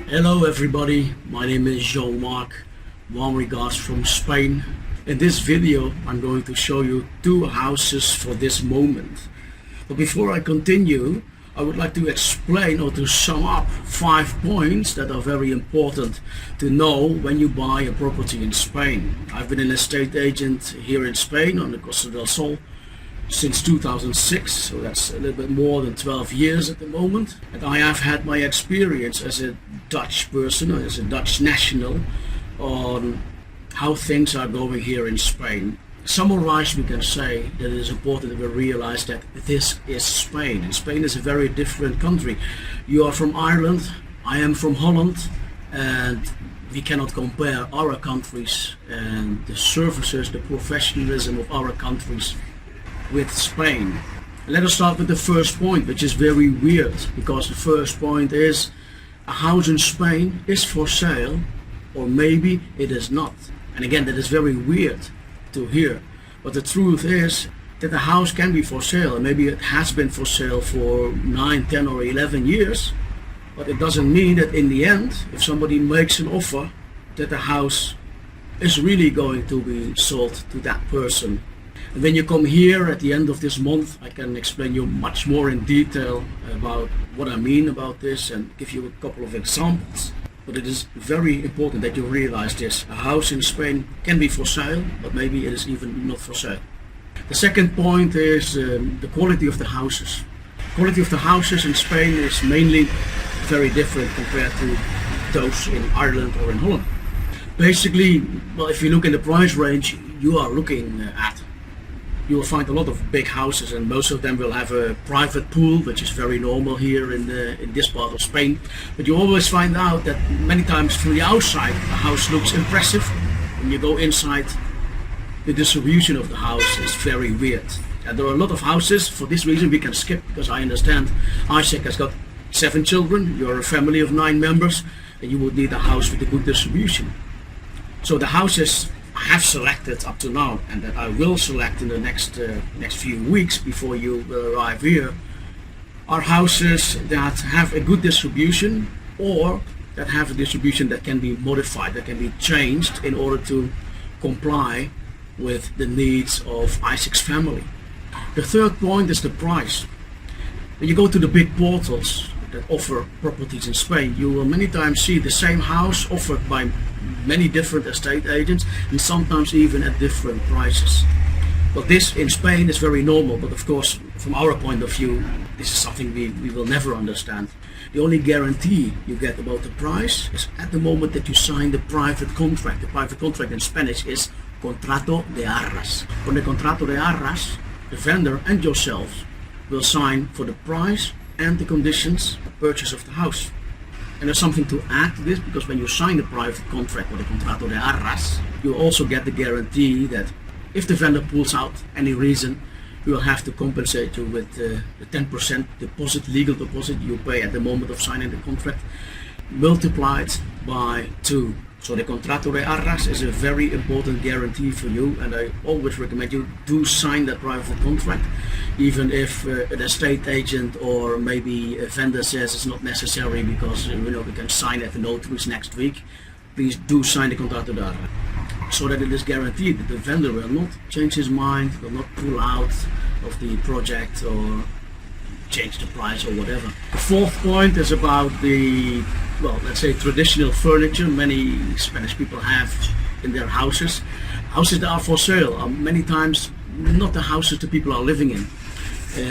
Hello everybody, my name is Jean-Marc. Warm regards from Spain. In this video I'm going to show you two houses for this moment. But before I continue, I would like to explain or to sum up 5 points that are very important to know when you buy a property in Spain. I've been an estate agent here in Spain on the Costa del Sol since 2006, so that's a little bit more than 12 years at the moment. And I have had my experience as a Dutch person, or as a Dutch national, on how things are going here in Spain. Summarized, we can say that it is important that we realize that this is Spain, and Spain is a very different country. You are from Ireland, I am from Holland, and we cannot compare our countries and the services, the professionalism of our countries with Spain. Let us start with the first point, which is very weird, because the first point is a house in Spain is for sale, or maybe it is not. And again, that is very weird to hear, but the truth is that the house can be for sale, and maybe it has been for sale for 9, 10 or 11 years, but it doesn't mean that in the end, if somebody makes an offer, that the house is really going to be sold to that person. And when you come here at the end of this month, I can explain you much more in detail about what I mean about this and give you a couple of examples. But it is very important that you realize this. A house in Spain can be for sale, but maybe it is even not for sale. The second point is the quality of the houses. Quality of the houses in Spain is mainly very different compared to those in Ireland or in Holland. Basically, well, if you look in the price range you are looking at, you will find a lot of big houses, and most of them will have a private pool, which is very normal here in this part of Spain. But you always find out that many times from the outside the house looks impressive. When you go inside, the distribution of the house is very weird. And there are a lot of houses. For this reason we can skip, because I understand Isaac has got 7 children, you're a family of 9 members, and you would need a house with a good distribution. So the houses I have selected up to now, and that I will select in the next few weeks before you will arrive here, are houses that have a good distribution, or that have a distribution that can be modified, that can be changed in order to comply with the needs of Isaac's family. The third point is the price. When you go to the big portals that offer properties in Spain, you will many times see the same house offered by many different estate agents, and sometimes even at different prices. But this in Spain is very normal, but of course from our point of view this is something we will never understand. The only guarantee you get about the price is at the moment that you sign the private contract. The private contract in Spanish is contrato de arras. On the contrato de arras, the vendor and yourself will sign for the price and the conditions of purchase of the house. And there's something to add to this, because when you sign a private contract or the contrato de arras, you also get the guarantee that if the vendor pulls out any reason, we will have to compensate you with the 10% deposit, legal deposit you pay at the moment of signing the contract, multiplied by 2. So the contrato de arras is a very important guarantee for you, and I always recommend you do sign that private contract, even if an estate agent or maybe a vendor says it's not necessary because we can sign at the notaries next week. Please do sign the contrato de arras, so that it is guaranteed that the vendor will not change his mind, will not pull out of the project or change the price or whatever. The fourth point is about the, well, let's say traditional furniture many Spanish people have in their houses. Houses that are for sale are many times not the houses that people are living in.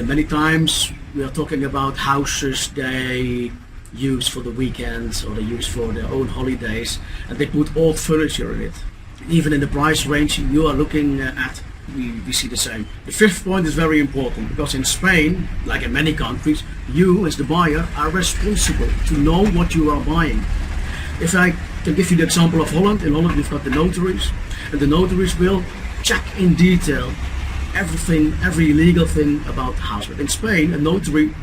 Many times we are talking about houses they use for the weekends, or they use for their own holidays, and they put old furniture in it. Even in the price range you are looking at, we see the same. The fifth point is very important, because in Spain, like in many countries, you as the buyer are responsible to know what you are buying. If I can give you the example of Holland, in Holland we've got the notaries, and the notaries will check in detail everything, every legal thing about the house. But in Spain, a notary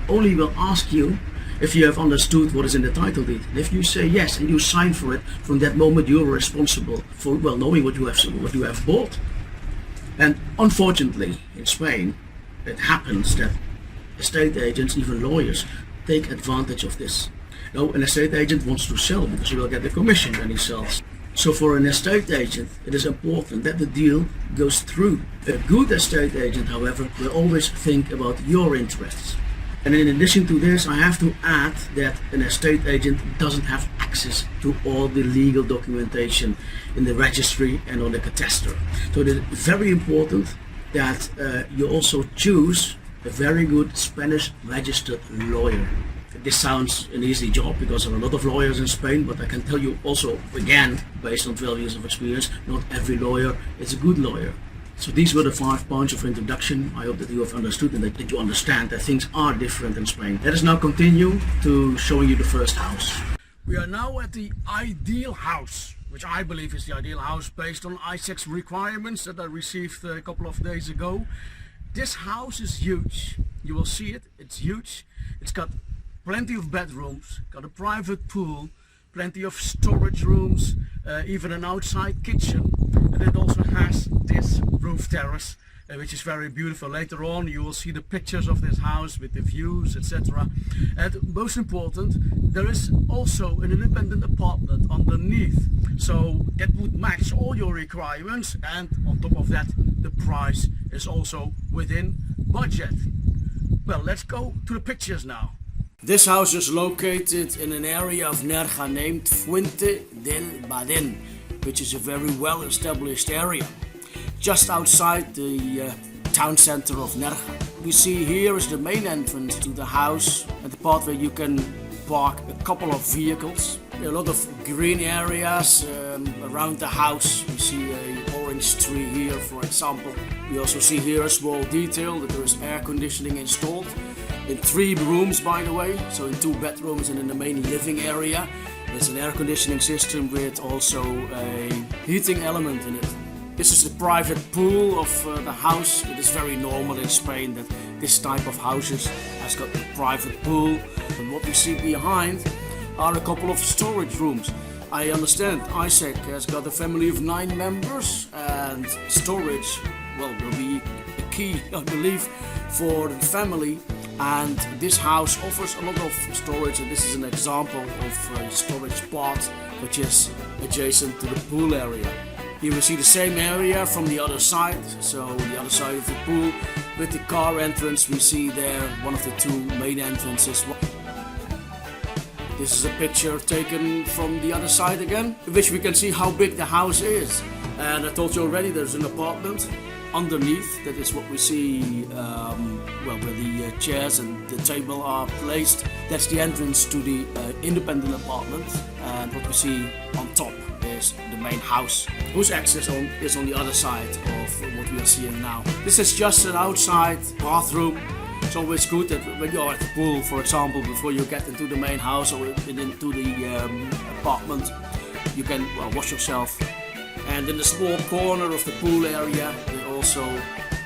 only will ask you if you have understood what is in the title deed. And if you say yes and you sign for it, from that moment you are responsible for, well, knowing what you have bought. And unfortunately in Spain it happens that estate agents, even lawyers, take advantage of this. No, an estate agent wants to sell because he will get the commission when he sells. So for an estate agent, it is important that the deal goes through. A good estate agent, however, will always think about your interests. And in addition to this, I have to add that an estate agent doesn't have access to all the legal documentation in the registry and on the cadastre. So it is very important that you also choose a very good Spanish registered lawyer. This sounds an easy job because there are a lot of lawyers in Spain, but I can tell you also, again, based on 12 years of experience, not every lawyer is a good lawyer. So these were the 5 points of introduction. I hope that you have understood and that you understand that things are different in Spain. Let us now continue to showing you the first house. We are now at the ideal house, which I believe is the ideal house based on ISEC's requirements that I received a couple of days ago. This house is huge. You will see it. It's huge. It's got plenty of bedrooms, got a private pool, plenty of storage rooms, even an outside kitchen, and it also has this roof terrace, which is very beautiful. Later on you will see the pictures of this house with the views, etc. And most important, there is also an independent apartment underneath, so that would match all your requirements, and on top of that the price is also within budget. Well, let's go to the pictures now. This house is located in an area of Nerja named Fuente del Baden, which is a very well established area, just outside the town center of Nerja. We see here is the main entrance to the house, and the part where you can park a couple of vehicles. There are a lot of green areas around the house. We see an orange tree here, for example. We also see here a small detail that there is air conditioning installed. In 3 rooms, by the way, so in 2 bedrooms and in the main living area. There's an air conditioning system with also a heating element in it. This is the private pool of the house. It is very normal in Spain that this type of houses has got a private pool. And what we see behind are a couple of storage rooms. I understand ISEC has got a family of 9 members, and storage, well, will be a key, I believe, for the family. And this house offers a lot of storage, and this is an example of a storage part which is adjacent to the pool area. Here we see the same area from the other side, so the other side of the pool with the car entrance. We see there one of the 2 main entrances. This is a picture taken from the other side again, in which we can see how big the house is. And I told you already, there's an apartment underneath. That is what we see, well, where the chairs and the table are placed. That's the entrance to the independent apartment, and what we see on top is the main house, whose access is on the other side of what we are seeing now. This is just an outside bathroom. It's always good that when you are at the pool, for example, before you get into the main house or into the apartment, you can, well, wash yourself. And in the small corner of the pool area, they also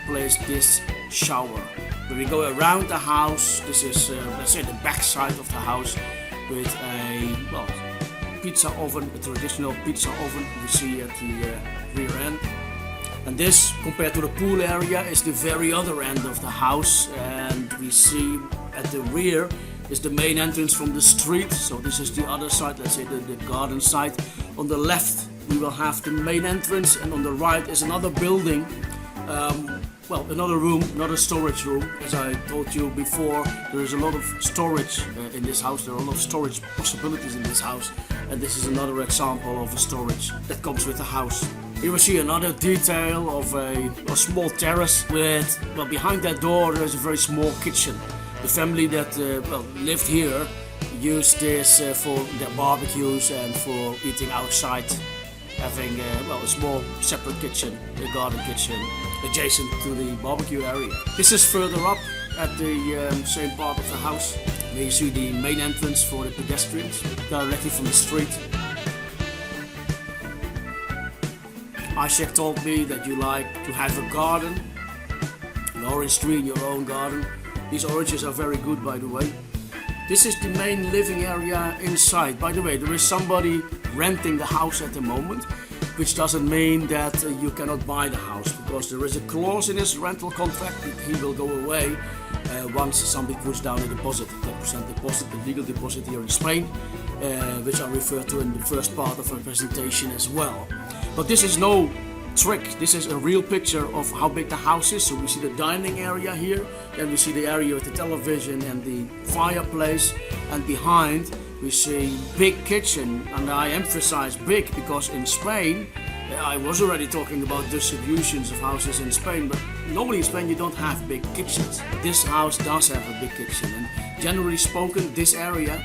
placed this shower. When we go around the house, this is, let's say, the back side of the house with a, well, pizza oven, a traditional pizza oven we see at the rear end. And this, compared to the pool area, is the very other end of the house, and we see at the rear is the main entrance from the street. So this is the other side, let's say the garden side. On the left we will have the main entrance, and on the right is another building, well, another room, another storage room. As I told you before, there is a lot of storage in this house. There are a lot of storage possibilities in this house, and this is another example of a storage that comes with the house. Here we see another detail of a small terrace with, well, behind that door there is a very small kitchen. The family that well, lived here used this for their barbecues and for eating outside, having well, a small separate kitchen, a garden kitchen, adjacent to the barbecue area. This is further up at the same part of the house. Here you see the main entrance for the pedestrians, directly from the street. ISEC told me that you like to have a garden, an orange tree in your own garden. These oranges are very good, by the way. This is the main living area inside. By the way, there is somebody renting the house at the moment, which doesn't mean that you cannot buy the house, because there is a clause in his rental contract that he will go away once somebody puts down a deposit, 10% deposit, the legal deposit here in Spain, which I referred to in the first part of our presentation as well. But this is no trick, this is a real picture of how big the house is. So we see the dining area here, then we see the area with the television and the fireplace, and behind we see big kitchen, and I emphasize big because in Spain, I was already talking about distributions of houses in Spain, but normally in Spain you don't have big kitchens. This house does have a big kitchen, and generally spoken this area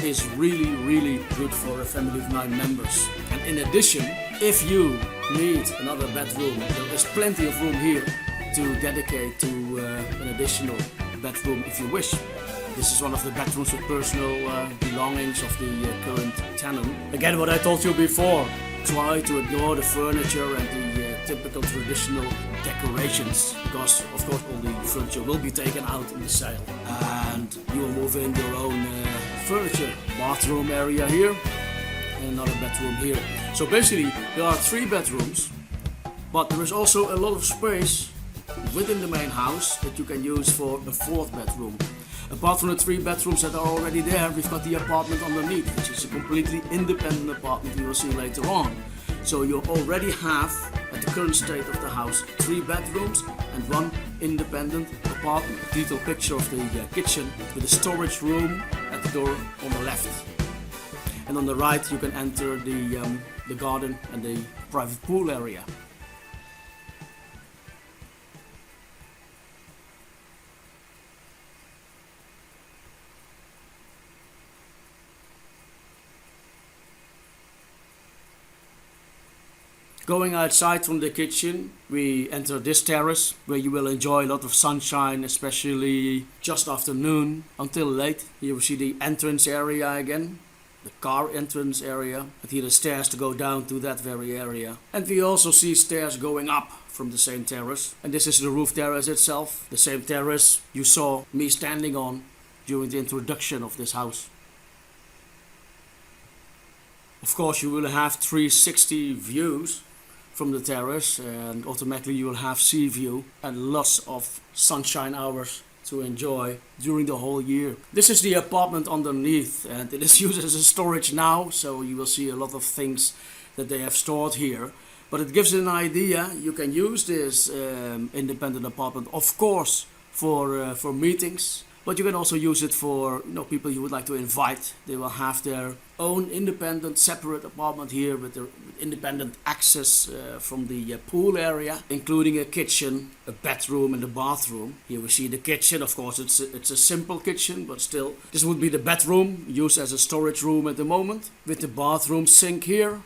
is really good for a family of 9 members. And in addition, if you need another bedroom, there is plenty of room here to dedicate to an additional bedroom if you wish. This is one of the bedrooms with personal belongings of the current tenant. Again, what I told you before, try to ignore the furniture and the typical traditional decorations, because of course all the furniture will be taken out in the sale and you will move in your own furniture. Bathroom area here and another bedroom here. So basically there are 3 bedrooms, but there is also a lot of space within the main house that you can use for a 4th bedroom. Apart from the 3 bedrooms that are already there, we've got the apartment underneath, which is a completely independent apartment we will see later on. So you already have, at the current state of the house, 3 bedrooms and 1 independent apartment. A detailed picture of the kitchen with a storage room at the door on the left. And on the right you can enter the garden and the private pool area. Going outside from the kitchen, we enter this terrace where you will enjoy a lot of sunshine, especially just after noon until late. Here we see the entrance area again, the car entrance area, and here the stairs to go down to that very area. And we also see stairs going up from the same terrace. And this is the roof terrace itself, the same terrace you saw me standing on during the introduction of this house. Of course, you will have 360 views from the terrace, and automatically you will have sea view and lots of sunshine hours to enjoy during the whole year. This is the apartment underneath, and it is used as a storage now, so you will see a lot of things that they have stored here. But it gives an idea. You can use this independent apartment, of course, for meetings. But you can also use it for people you would like to invite. They will have their own independent, separate apartment here with their independent access from the pool area, including a kitchen, a bedroom and a bathroom. Here we see the kitchen. Of course, it's a simple kitchen, but still. This would be the bedroom, used as a storage room at the moment, with the bathroom sink here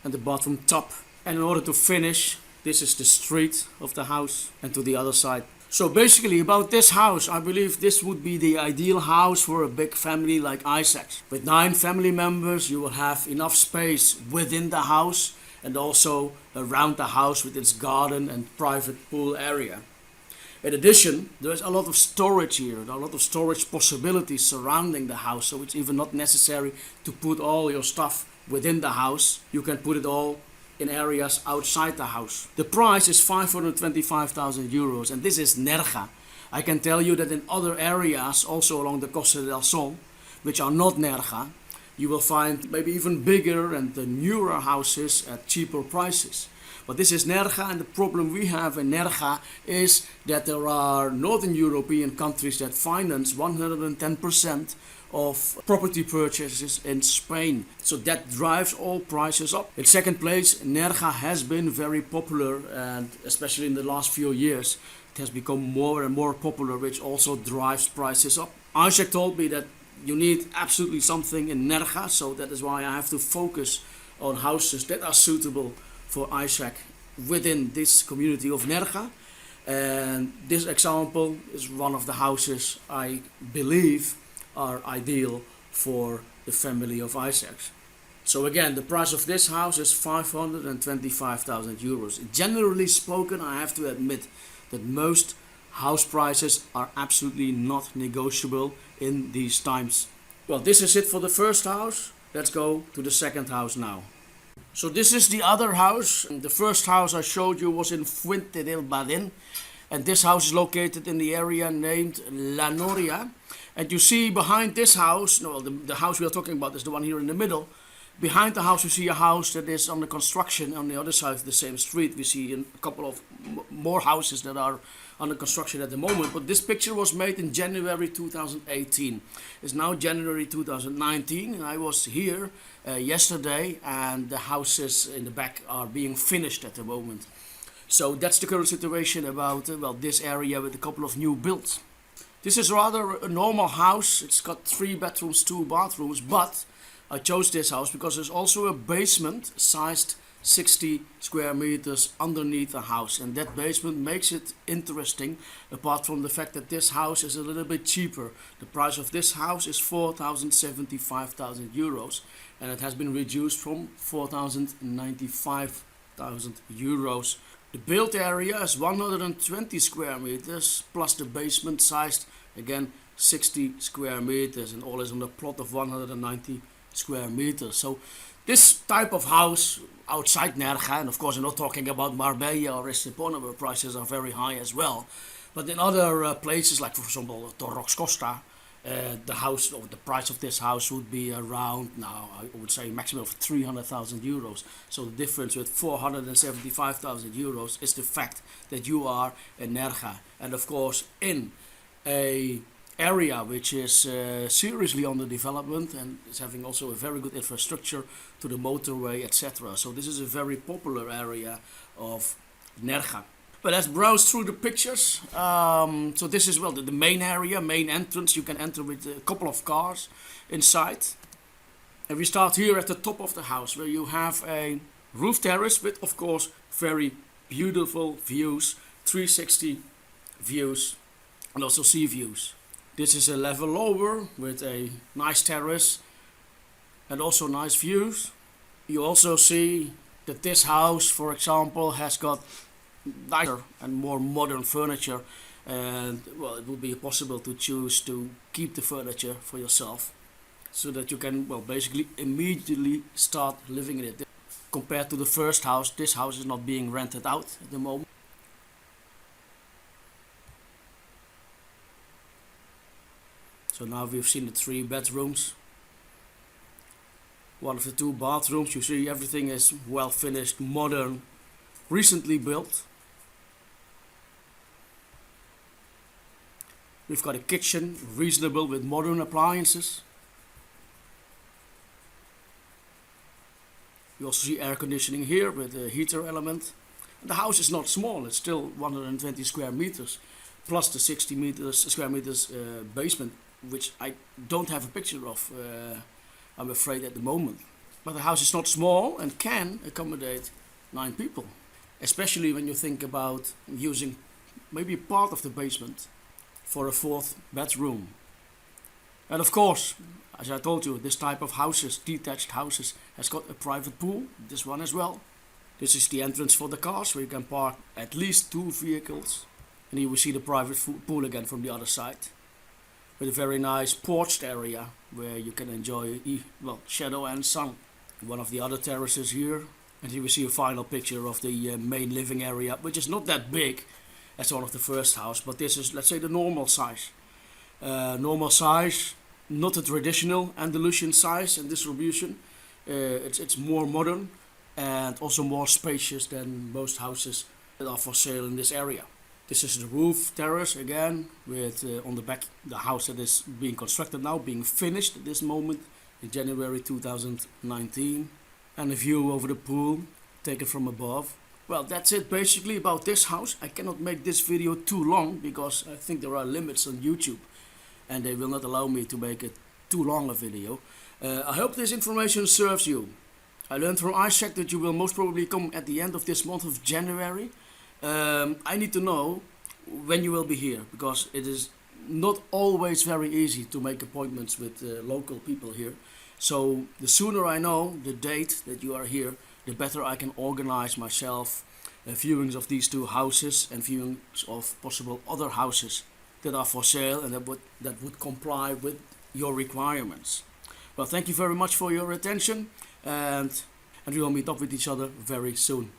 and the bathroom tub. And in order to finish, this is the street of the house, and to the other side. So basically about this house, I believe this would be the ideal house for a big family like Isaac's. With 9 family members, you will have enough space within the house and also around the house with its garden and private pool area. In addition, there is a lot of storage here, a lot of storage possibilities surrounding the house, so it's even not necessary to put all your stuff within the house. You can put it all in areas outside the house. The price is 525,000 euros, and this is Nerja. I can tell you that in other areas, also along the Costa del Sol, which are not Nerja, you will find maybe even bigger and newer houses at cheaper prices. But this is Nerja, and the problem we have in Nerja is that there are Northern European countries that finance 110% of property purchases in Spain. So that drives all prices up. In second place, Nerja has been very popular, and especially in the last few years, it has become more and more popular, which also drives prices up. Isaac told me that you need absolutely something in Nerja, so that is why I have to focus on houses that are suitable for Isaac within this community of Nerja. And this example is one of the houses I believe are ideal for the family of Isaacs. So again, the price of this house is 525,000 euros. Generally spoken, I have to admit that most house prices are absolutely not negotiable in these times. Well, this is it for the first house. Let's go to the second house now. So this is the other house. The first house I showed you was in Fuente del Badin. And this house is located in the area named La Noria. And you see behind this house, no, the house we are talking about is the one here in the middle. Behind the house you see a house that is under construction. On the other side of the same street we see a couple of more houses that are under construction at the moment. But this picture was made in January 2018. It's now January 2019 and I was here yesterday, and the houses in the back are being finished at the moment. So that's the current situation about well, this area with a couple of new builds. This is rather a normal house. It's got 3 bedrooms, 2 bathrooms, but I chose this house because there's also a basement sized 60 square meters underneath the house, and that basement makes it interesting, apart from the fact that this house is a little bit cheaper. The price of this house is 4,075,000 euros, and it has been reduced from 4,095,000 euros. The built area is 120 square meters plus the basement sized again 60 square meters, and all is on a plot of 190 square meters. So this type of house outside Nerja, and of course I'm not talking about Marbella or Estepona where prices are very high as well, but in other places like for example Torrox Costa, the house or the price of this house would be around, now I would say maximum of 300,000 euros. So the difference with 475,000 euros is the fact that you are in Nerja, and of course in a area which is seriously under development and is having also a very good infrastructure to the motorway, etc. So this is a very popular area of Nerja. But let's browse through the pictures. So this is well the main area, main entrance. You can enter with a couple of cars inside. And we start here at the top of the house where you have a roof terrace with of course very beautiful views, 360 views and also sea views. This is a level lower with a nice terrace and also nice views. You also see that this house, for example, has got nicer and more modern furniture, and well, it would be possible to choose to keep the furniture for yourself so that you can well basically immediately start living in it. Compared to the first house, this house is not being rented out at the moment. So now we've seen the 3 bedrooms, one of the 2 bathrooms. You see everything is well finished, modern, recently built. We've got a kitchen, reasonable with modern appliances. You also see air conditioning here with a heater element. The house is not small, it's still 120 square meters, plus the 60 square meters basement, which I don't have a picture of, I'm afraid, at the moment. But the house is not small and can accommodate 9 people, especially when you think about using maybe part of the basement for a 4th bedroom. And of course, as I told you, this type of houses, detached houses, has got a private pool, this one as well. This is the entrance for the cars, where you can park at least 2 vehicles. And here we see the private pool again from the other side, with a very nice porched area where you can enjoy well, shadow and sun. One of the other terraces here, and here we see a final picture of the main living area, which is not that big as one of the first house, but this is, let's say, the normal size. Normal size, not a traditional Andalusian size and distribution. It's more modern and also more spacious than most houses that are for sale in this area. This is the roof terrace again, with on the back the house that is being constructed now, being finished at this moment in January 2019, and a view over the pool taken from above. Well, that's it basically about this house. I cannot make this video too long because I think there are limits on YouTube and they will not allow me to make it too long a video. I hope this information serves you. I learned from Isaac that you will most probably come at the end of this month of January. I need to know when you will be here, because it is not always very easy to make appointments with local people here. So the sooner I know the date that you are here, the better I can organize myself viewings of these 2 houses and viewings of possible other houses that are for sale and that would comply with your requirements. Well, thank you very much for your attention, and we will meet up with each other very soon.